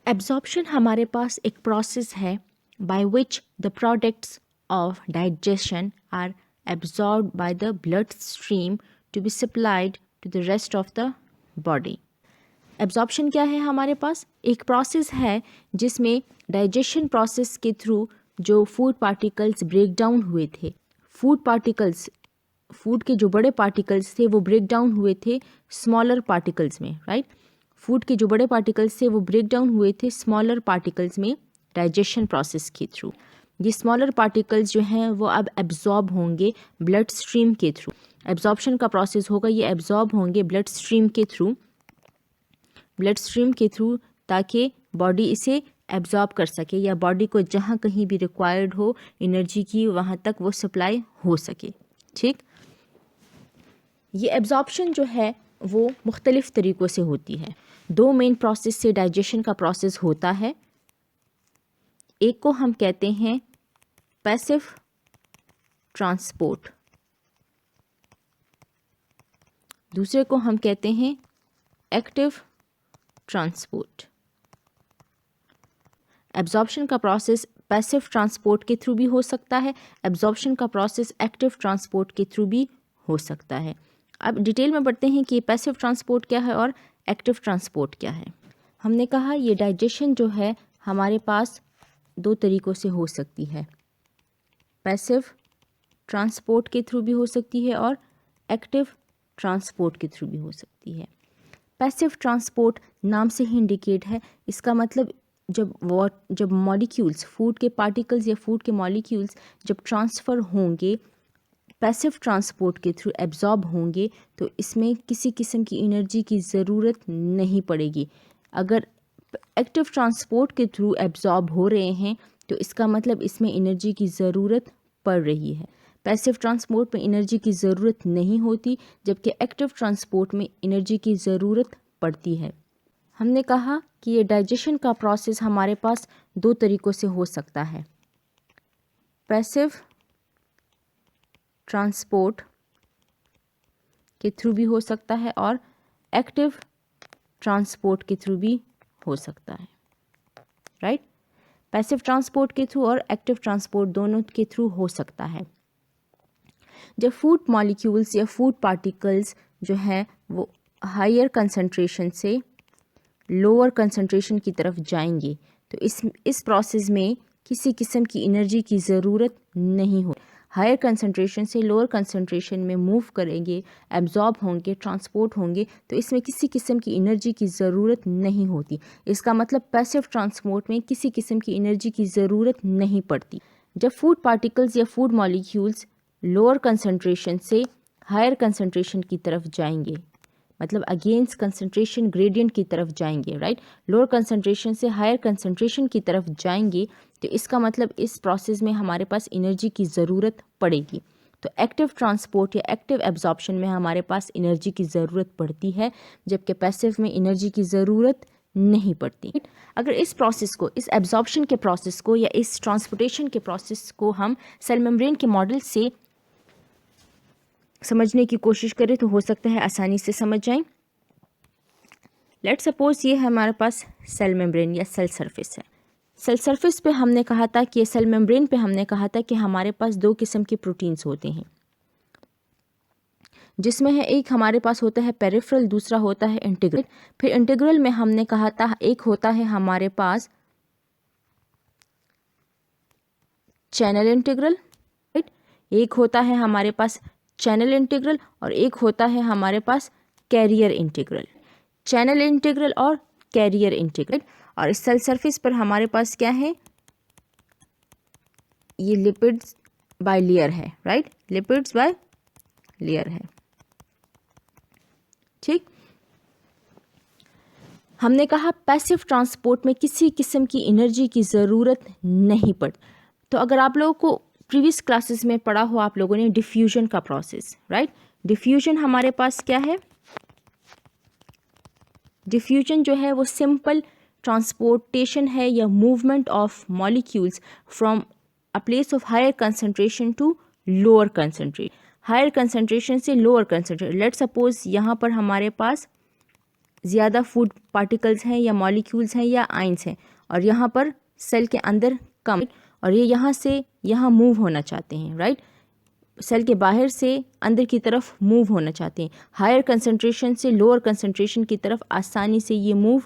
Absorption हमारे पास एक प्रोसेस है by which the products of digestion are absorbed by the blood stream to be supplied to the rest of the body. Absorption क्या है? हमारे पास एक प्रोसेस है जिसमें डाइजेशन प्रोसेस के थ्रू जो फूड पार्टिकल्स ब्रेक डाउन हुए थे, फूड के जो बड़े पार्टिकल्स थे वो ब्रेक डाउन हुए थे स्मॉलर पार्टिकल्स में, राइट? फूड के जो बड़े पार्टिकल्स थे वो ब्रेक डाउन हुए थे स्मॉलर पार्टिकल्स में डाइजेशन प्रोसेस के थ्रू। ये स्मॉलर पार्टिकल्स जो हैं वो अब एब्जॉर्ब होंगे ब्लड स्ट्रीम के थ्रू। एब्जॉर्प्शन का प्रोसेस होगा, ये एब्जॉर्ब होंगे ब्लड स्ट्रीम के थ्रू ताकि बॉडी इसे एब्जॉर्ब कर सके या बॉडी को जहाँ कहीं भी रिक्वायर्ड हो एनर्जी की वहाँ तक वो सप्लाई हो सके। ठीक, ये एब्जॉर्प्शन जो है वो मुख्तलिफ तरीक़ों से होती है। दो मेन प्रोसेस से डाइजेशन का प्रोसेस होता है। एक को हम कहते हैं पैसिव ट्रांसपोर्ट, दूसरे को हम कहते हैं एक्टिव ट्रांसपोर्ट। एब्जॉर्प्शन का प्रोसेस पैसिव ट्रांसपोर्ट के थ्रू भी हो सकता है, एब्जॉर्प्शन का प्रोसेस एक्टिव ट्रांसपोर्ट के थ्रू भी हो सकता है। अब डिटेल में बढ़ते हैं कि पैसिव ट्रांसपोर्ट क्या है और एक्टिव ट्रांसपोर्ट क्या है। हमने कहा ये डाइजेशन जो है हमारे पास दो तरीक़ों से हो सकती है, पैसिव ट्रांसपोर्ट के थ्रू भी हो सकती है और एक्टिव ट्रांसपोर्ट के थ्रू भी हो सकती है। पैसिव ट्रांसपोर्ट नाम से ही इंडिकेट है, इसका मतलब जब मॉलिक्यूल्स, फूड के पार्टिकल्स या फूड के मॉलिक्यूल्स जब ट्रांसफ़र होंगे पैसिव ट्रांसपोर्ट के थ्रू एब्जॉर्ब होंगे तो इसमें किसी किस्म की एनर्जी की ज़रूरत नहीं पड़ेगी। अगर एक्टिव ट्रांसपोर्ट के थ्रू एब्जॉर्ब हो रहे हैं तो इसका मतलब इसमें एनर्जी की ज़रूरत पड़ रही है। पैसिव ट्रांसपोर्ट में एनर्जी की ज़रूरत नहीं होती जबकि एक्टिव ट्रांसपोर्ट में एनर्जी की ज़रूरत पड़ती है। हमने कहा कि ये डाइजेशन का प्रोसेस हमारे पास दो तरीक़ों से हो सकता है, पैसिव ट्रांसपोर्ट के थ्रू भी हो सकता है और एक्टिव ट्रांसपोर्ट के थ्रू भी हो सकता है, राइट? पैसिव ट्रांसपोर्ट के थ्रू और एक्टिव ट्रांसपोर्ट दोनों के थ्रू हो सकता है। जब फूड मॉलिक्यूल्स या फूड पार्टिकल्स जो है वो हायर कंसंट्रेशन से लोअर कंसंट्रेशन की तरफ जाएंगे तो इस प्रोसेस में किसी किस्म की एनर्जी की ज़रूरत नहीं हो। हायर कंसंट्रेशन से लोअर कंसंट्रेशन में मूव करेंगे, एब्जॉर्ब होंगे, ट्रांसपोर्ट होंगे तो इसमें किसी किस्म की एनर्जी की ज़रूरत नहीं होती। इसका मतलब पैसिव ट्रांसपोर्ट में किसी किस्म की एनर्जी की ज़रूरत नहीं पड़ती। जब फूड पार्टिकल्स या फूड मॉलिक्यूल्स लोअर कंसंट्रेशन से हायर कंसंट्रेशन की तरफ जाएंगे, मतलब अगेंस्ट कंसंट्रेशन ग्रेडियंट की तरफ जाएंगे, राइट? लोअर कंसंट्रेशन से हायर कंसंट्रेशन की तरफ जाएंगे तो इसका मतलब इस प्रोसेस में हमारे पास एनर्जी की ज़रूरत पड़ेगी। तो एक्टिव ट्रांसपोर्ट या एक्टिव एब्जॉर्प्शन में हमारे पास एनर्जी की ज़रूरत पड़ती है जबकि पैसिव में एनर्जी की ज़रूरत नहीं पड़ती। अगर इस प्रोसेस को, इस एब्जॉर्प्शन के प्रोसेस को या इस ट्रांसपोर्टेशन के प्रोसेस को हम सेल मेम्ब्रेन के मॉडल से समझने की कोशिश करें तो हो सकता है आसानी से समझ जाएं। लेट्स सपोज ये हमारे पास सेल मेम्ब्रेन या सेल सरफेस है। सेल सरफेस पे हमने कहा था कि सेल मेम्ब्रेन पे हमने कहा था कि हमारे पास दो किस्म के प्रोटीन्स होते हैं, जिसमें है एक हमारे पास होता है पेरिफेरल, दूसरा होता है इंटीग्रल। फिर इंटीग्रल में हमने कहा था एक होता है हमारे पास चैनल इंटीग्रल, राइट? एक होता है हमारे पास चैनल इंटीग्रल और एक होता है हमारे पास कैरियर इंटीग्रल। चैनल इंटीग्रल और कैरियर इंटीग्रल। और इस सेल सरफेस पर हमारे पास क्या है, ये लिपिड्स बाय लेयर है, राइट? लिपिड्स बाय लेयर है, ठीक? हमने कहा पैसिव ट्रांसपोर्ट में किसी किस्म की एनर्जी की ज़रूरत नहीं पड़ती। तो अगर आप लोगों को प्रीवियस क्लासेस में पढ़ा हो आप लोगों ने डिफ्यूजन का प्रोसेस, राइट? डिफ्यूजन हमारे पास क्या है? डिफ्यूजन जो है वो सिंपल ट्रांसपोर्टेशन है या movement of molecules from a place of higher concentration to lower concentration, higher concentration से लोअर कंसंट्रेशन। लेट्स सपोज यहाँ पर हमारे पास ज़्यादा फूड पार्टिकल्स हैं या मॉलिक्यूल्स हैं या आयंस हैं, और यहाँ पर सेल के अंदर कम, और ये यहाँ से यहाँ मूव होना चाहते हैं, राइट। सेल के बाहर से अंदर की तरफ मूव होना चाहते हैं। हायर कंसंट्रेशन से लोअर कंसंट्रेशन की तरफ आसानी से ये मूव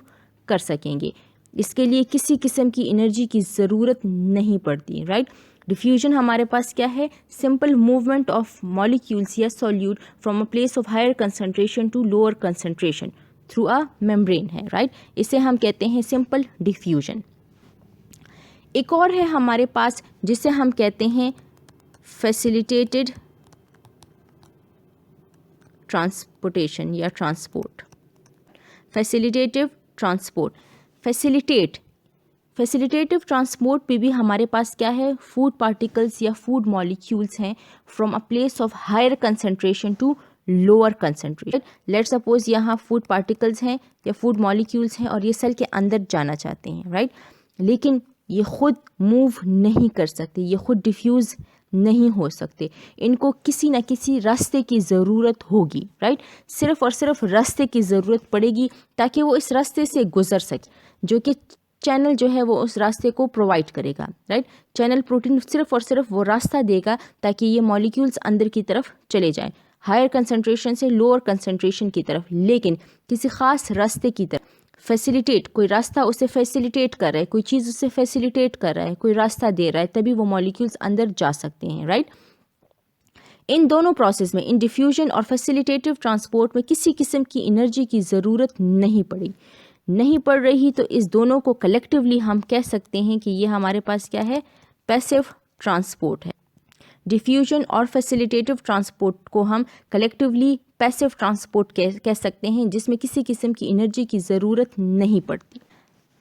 कर सकेंगे। इसके लिए किसी किस्म की एनर्जी की ज़रूरत नहीं पड़ती, राइट। डिफ्यूजन हमारे पास क्या है? सिंपल मूवमेंट ऑफ मॉलिक्यूल्स या solute from a place of higher concentration to lower concentration through a membrane है, राइट। इसे हम कहते हैं सिंपल डिफ्यूजन। एक और है हमारे पास जिसे हम कहते हैं फैसिलिटेटेड ट्रांसपोर्टेशन या transport. Facilitative transport, facilitative transport पे भी हमारे पास क्या है? फूड पार्टिकल्स या फूड मॉलिक्यूल्स हैं from a place of higher concentration to lower concentration. Let's suppose यहाँ फूड पार्टिकल्स हैं या फूड मॉलिक्यूल्स हैं और ये सेल के अंदर जाना चाहते हैं, राइट। लेकिन ये खुद मूव नहीं कर सकते, ये खुद डिफ्यूज़ नहीं हो सकते, इनको किसी न किसी रास्ते की ज़रूरत होगी, राइट। सिर्फ और सिर्फ रास्ते की ज़रूरत पड़ेगी ताकि वो इस रास्ते से गुजर सके, जो कि चैनल जो है वो उस रास्ते को प्रोवाइड करेगा, राइट। चैनल प्रोटीन सिर्फ और सिर्फ वो रास्ता देगा ताकि ये मॉलिक्यूल्स अंदर की तरफ चले जाएं, हायर कंसंट्रेशन से लोअर कंसंट्रेशन की तरफ, लेकिन किसी ख़ास रास्ते की तरफ। फैसिलिटेट, कोई रास्ता उसे फैसिलिटेट कर रहा है, कोई चीज़ उसे फैसिलिटेट कर रहा है, कोई रास्ता दे रहा है, तभी वो मॉलिक्यूल्स अंदर जा सकते हैं, राइट। इन दोनों प्रोसेस में, इन डिफ्यूजन और फैसिलिटेटिव ट्रांसपोर्ट में किसी किस्म की एनर्जी की ज़रूरत नहीं पड़ रही, तो इस दोनों को कलेक्टिवली हम कह सकते हैं कि ये हमारे पास क्या है? पैसिव ट्रांसपोर्ट है। डिफ्यूजन और फैसिलिटेटिव ट्रांसपोर्ट को हम कलेक्टिवली पैसिव ट्रांसपोर्ट कह सकते हैं, जिसमें किसी किस्म की एनर्जी की ज़रूरत नहीं पड़ती।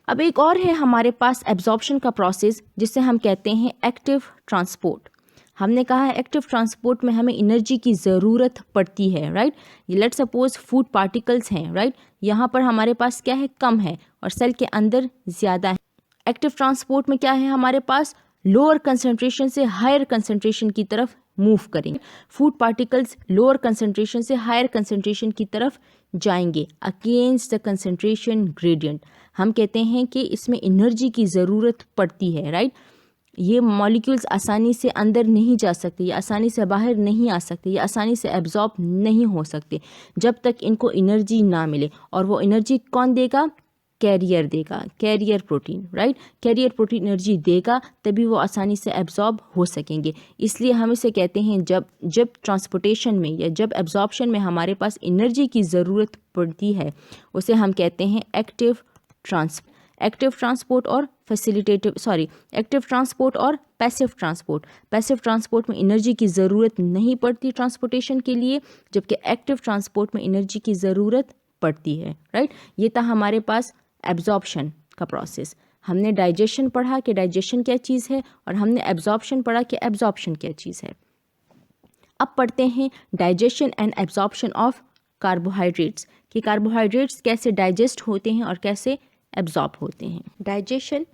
अब एक और है हमारे पास एब्जॉर्प्शन का प्रोसेस, जिसे हम कहते हैं एक्टिव ट्रांसपोर्ट। हमने कहा है एक्टिव ट्रांसपोर्ट में हमें एनर्जी की ज़रूरत पड़ती है, right. Let's suppose food particles हैं, राइट। यहाँ पर हमारे पास क्या है? कम है, और सेल के अंदर ज़्यादा है। एक्टिव ट्रांसपोर्ट में क्या है हमारे पास? लोअर कंसंट्रेशन से हायर कंसंट्रेशन की तरफ मूव करेंगे। फूड पार्टिकल्स लोअर कंसंट्रेशन से हायर कंसंट्रेशन की तरफ जाएंगे अगेंस्ट द कंसंट्रेशन ग्रेडियंट। हम कहते हैं कि इसमें एनर्जी की ज़रूरत पड़ती है, राइट। ये मॉलिक्यूल्स आसानी से अंदर नहीं जा सकते, ये आसानी से बाहर नहीं आ सकते, ये आसानी से एब्जॉर्ब नहीं हो सकते जब तक इनको एनर्जी ना मिले। और वो एनर्जी कौन देगा? कैरियर देगा, carrier protein, right. Carrier protein energy देगा तभी वो आसानी से एब्जॉर्ब हो सकेंगे। इसलिए हम इसे कहते हैं जब ट्रांसपोर्टेशन में या जब एब्जॉर्प्शन में हमारे पास एनर्जी की ज़रूरत पड़ती है, उसे हम कहते हैं एक्टिव ट्रांसपोर्ट और एक्टिव ट्रांसपोर्ट और पैसिव ट्रांसपोर्ट। पैसिव ट्रांसपोर्ट में एनर्जी की ज़रूरत नहीं पड़ती ट्रांसपोर्टेशन के लिए, जबकि एक्टिव ट्रांसपोर्ट में एनर्जी की ज़रूरत पड़ती है, राइट। ये था हमारे पास एब्जॉर्प्शन का प्रोसेस। हमने डाइजेशन पढ़ा कि डाइजेशन क्या चीज़ है, और हमने एब्जॉर्प्शन पढ़ा कि एब्जॉर्प्शन क्या चीज़ है। अब पढ़ते हैं digestion and absorption of carbohydrates, कि कार्बोहाइड्रेट्स कैसे डाइजेस्ट होते हैं और कैसे एब्जॉर्ब होते हैं। डाइजेशन